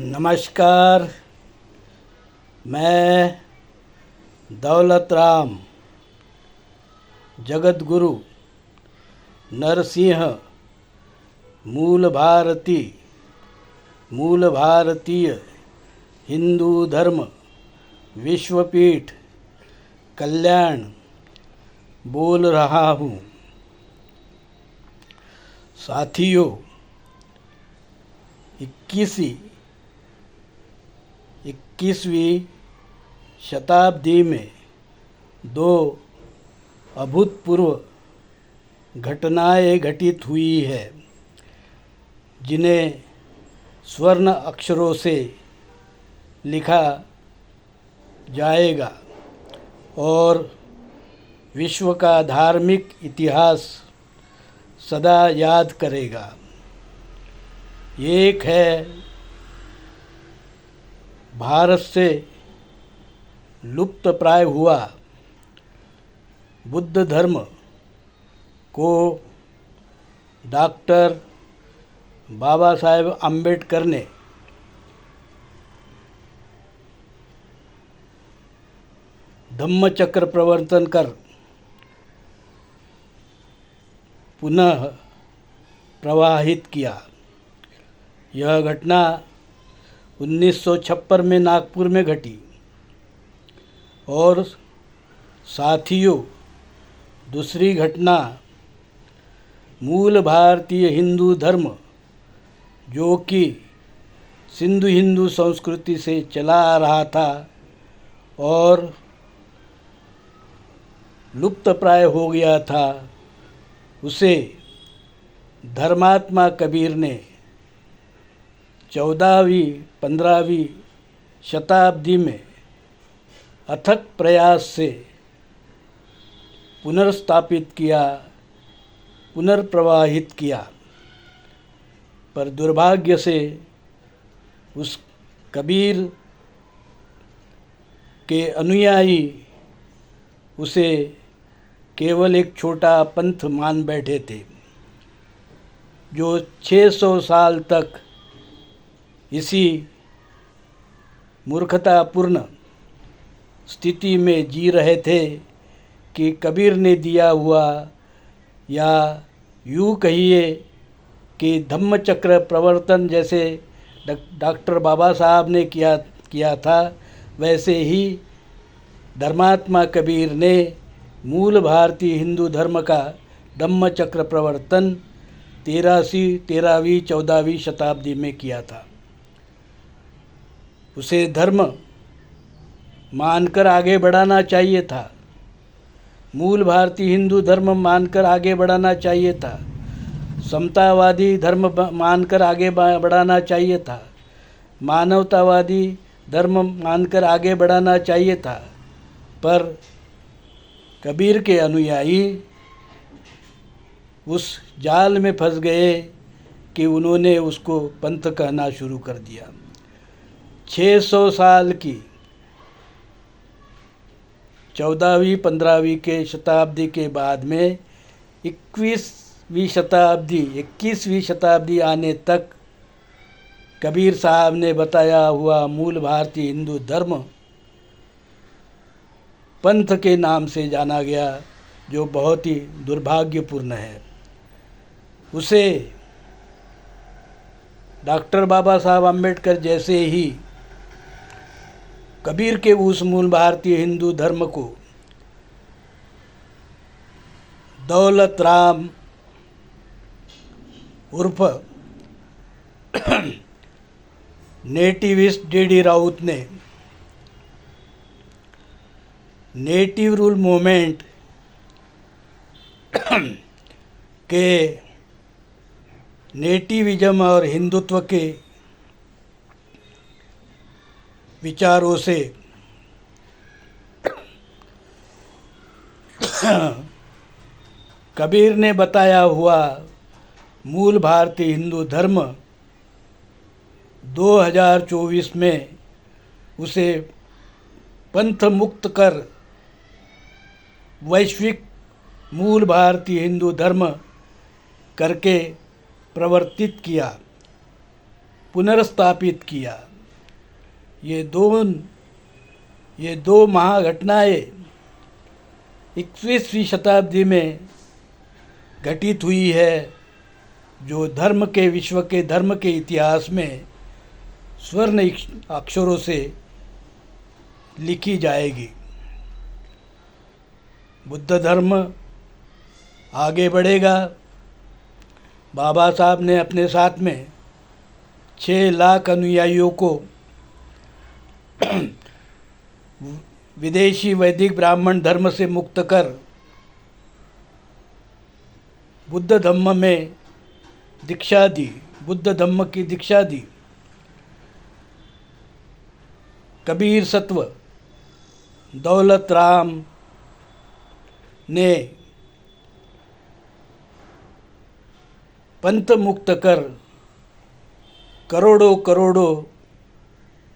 नमस्कार। मैं दौलत राम जगत गुरु नरसिंह मूल भारतीय हिंदू धर्म विश्वपीठ कल्याण बोल रहा हूँ। साथियों, 21वीं शताब्दी में दो अभूतपूर्व घटनाएं घटित हुई है जिन्हें स्वर्ण अक्षरों से लिखा जाएगा और विश्व का धार्मिक इतिहास सदा याद करेगा। एक है भारत से लुप्त प्राय हुआ बुद्ध धर्म को डॉक्टर बाबा साहेब अम्बेडकर ने धम्मचक्र प्रवर्तन कर पुनः प्रवाहित किया। यह घटना 1956 में नागपुर में घटी। और साथियों, दूसरी घटना मूल भारतीय हिंदू धर्म, जो कि सिंधु हिंदू संस्कृति से चला आ रहा था और लुप्त प्राय हो गया था, उसे धर्मात्मा कबीर ने 14वीं-15वीं शताब्दी में अथक प्रयास से पुनर्स्थापित किया, पुनर्प्रवाहित किया। पर दुर्भाग्य से उस कबीर के अनुयायी उसे केवल एक छोटा पंथ मान बैठे थे, जो 600 साल तक इसी मूर्खतापूर्ण स्थिति में जी रहे थे कि कबीर ने दिया हुआ, या यूँ कहिए कि धम्मचक्र प्रवर्तन जैसे डॉक्टर बाबा साहब ने किया था, वैसे ही धर्मात्मा कबीर ने मूल भारतीय हिंदू धर्म का धम्मचक्र प्रवर्तन 13वीं-14वीं शताब्दी में किया था। उसे धर्म मानकर आगे बढ़ाना चाहिए था, मूल भारतीय हिंदू धर्म मानकर आगे बढ़ाना चाहिए था, समतावादी धर्म मानकर आगे बढ़ाना चाहिए था, मानवतावादी धर्म मानकर आगे बढ़ाना चाहिए था। पर कबीर के अनुयायी उस जाल में फंस गए कि उन्होंने उसको पंथ कहना शुरू कर दिया। 600 साल की 14वीं-15वीं के शताब्दी के बाद में 21वीं शताब्दी आने तक कबीर साहब ने बताया हुआ मूल भारतीय हिंदू धर्म पंथ के नाम से जाना गया, जो बहुत ही दुर्भाग्यपूर्ण है। उसे डॉक्टर बाबा साहब अम्बेडकर जैसे ही कबीर के उस मूल भारतीय हिंदू धर्म को दौलत राम उर्फ नेटिविस्ट डी राउत ने नेटिव रूल मूवमेंट के नेटिविज्म और हिंदुत्व के विचारों से कबीर ने बताया हुआ मूल भारतीय हिंदू धर्म 2024 में उसे पंथ मुक्त कर वैश्विक मूल भारतीय हिंदू धर्म करके प्रवर्तित किया, पुनर्स्थापित किया। ये दो महाघटनाएं 21वीं शताब्दी में घटित हुई है, जो विश्व के धर्म के इतिहास में स्वर्ण अक्षरों से लिखी जाएगी। बुद्ध धर्म आगे बढ़ेगा। बाबा साहब ने अपने साथ में 6 लाख अनुयायियों को विदेशी वैदिक ब्राह्मण धर्म से मुक्त कर बुद्ध धम्म में दीक्षा दी, बुद्ध धम्म की दीक्षा दी। कबीर सत्व दौलत राम ने पंथ मुक्त कर करोड़ों करोड़ों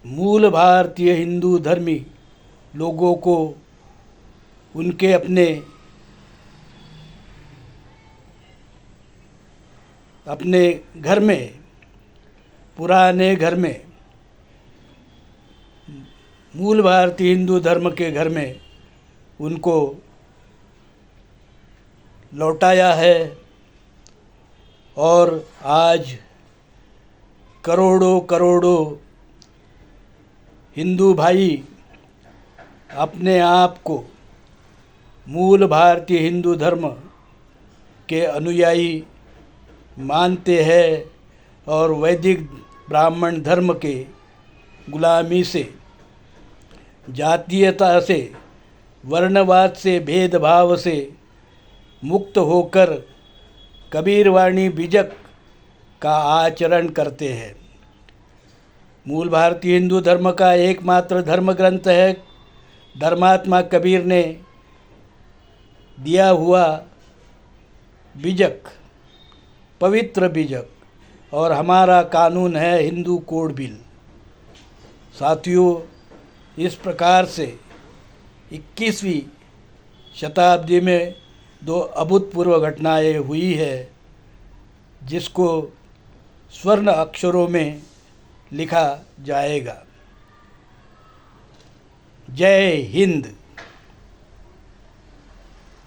मूल भारतीय हिंदू धर्मी लोगों को उनके अपने घर में, पुराने घर में, मूल भारतीय हिंदू धर्म के घर में उनको लौटाया है। और आज करोड़ों करोड़ों हिंदू भाई अपने आप को मूल भारतीय हिंदू धर्म के अनुयायी मानते हैं और वैदिक ब्राह्मण धर्म के गुलामी से, जातीयता से, वर्णवाद से, भेदभाव से मुक्त होकर कबीरवाणी बीजक का आचरण करते हैं। मूल भारतीय हिंदू धर्म का एकमात्र धर्म ग्रंथ है धर्मात्मा कबीर ने दिया हुआ बीजक, पवित्र बीजक, और हमारा कानून है हिंदू कोड बिल। साथियों, इस प्रकार से 21वीं शताब्दी में 2 अभूतपूर्व घटनाएं हुई है, जिसको स्वर्ण अक्षरों में लिखा जाएगा। जय हिंद।